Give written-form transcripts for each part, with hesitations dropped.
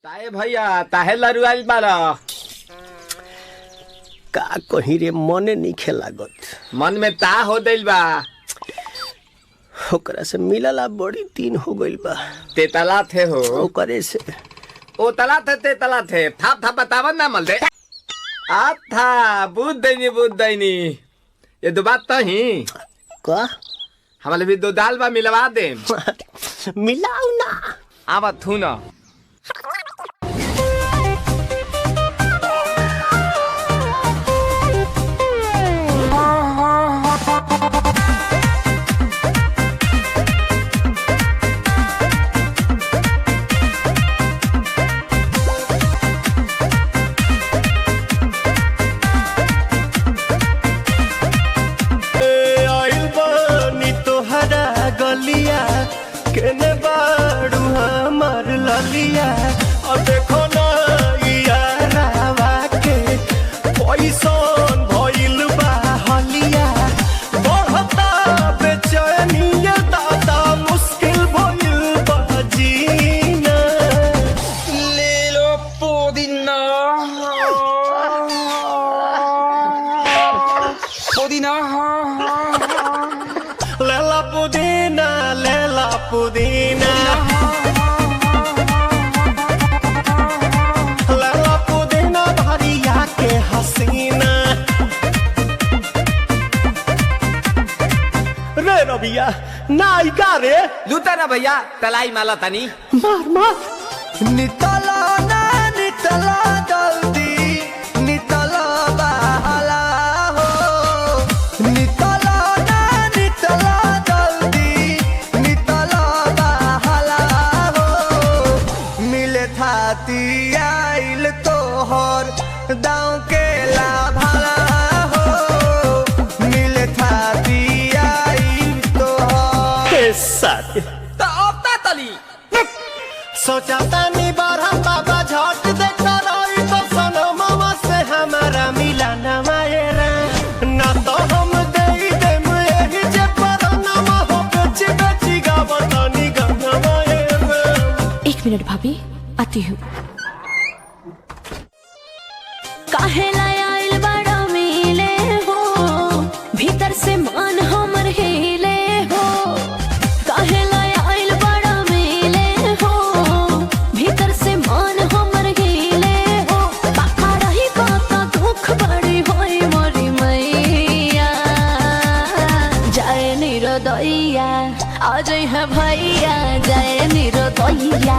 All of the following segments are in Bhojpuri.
ताए भैया ताहे लरुआल बारा का कहीं रे मने नहीं लागत। मन में ता हो दिल बा ओकरा से मिलला बड़ी दिन हो गइल बा। ते तला थे हो ओकरे से ओ तला थे ते तला थे थाप थाप बतावन ना मल दे आ था बुद्ध दैनी ये दो बात तो ही का हमारे भी दो दाल बा मिलवा दे मिलाऊ ना आवा थू ना केने बाड़ू हमार ललिया और देखो ना यारावा के पैसन भइल बा हलिया बढ़ता बेचैनिया दादा मुश्किल भइल बा जीना ले लो पुदीना पुदीना लेला पुदीना लेला पुदीना लेला पुदीना भरिया के हसीना रे रबिया नायिका रे लूटा ना भैया तलाई माला तनी मार मार नितला ना नितला जल्दी नितला बहाला हो नितला ना नितला जल्दी नितला बहाला हो मिले थाती आइल तोहर दाँव के लाभाला हो मिले थाती आइल तोहर साथी तो अपता तली सोचा तानी बारह बाबा झट देखा रही तो सनमवा से हमारा मिला न मायरा ना तो हम दे देम एही जे परनमा हो बेची बेची गावतानी गंगा मायरा। एक मिनट भाभी आती हूँ। काहे लायल बड़ा मिले हो भीतर से मान हमर हिले हो काहे लायल बड़ा मिले हो भीतर से मान हमर हिले हो काका रही काका दुख बड़ी होई मोरी मैया जाए निरोदैया आज है भैया जाए निरोदैया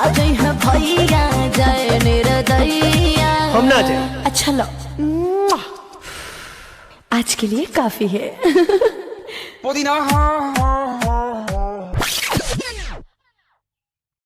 आज है भैया जाए निरोदैया हम ना जाए। अच्छा लो आज के लिए काफी है पुदीना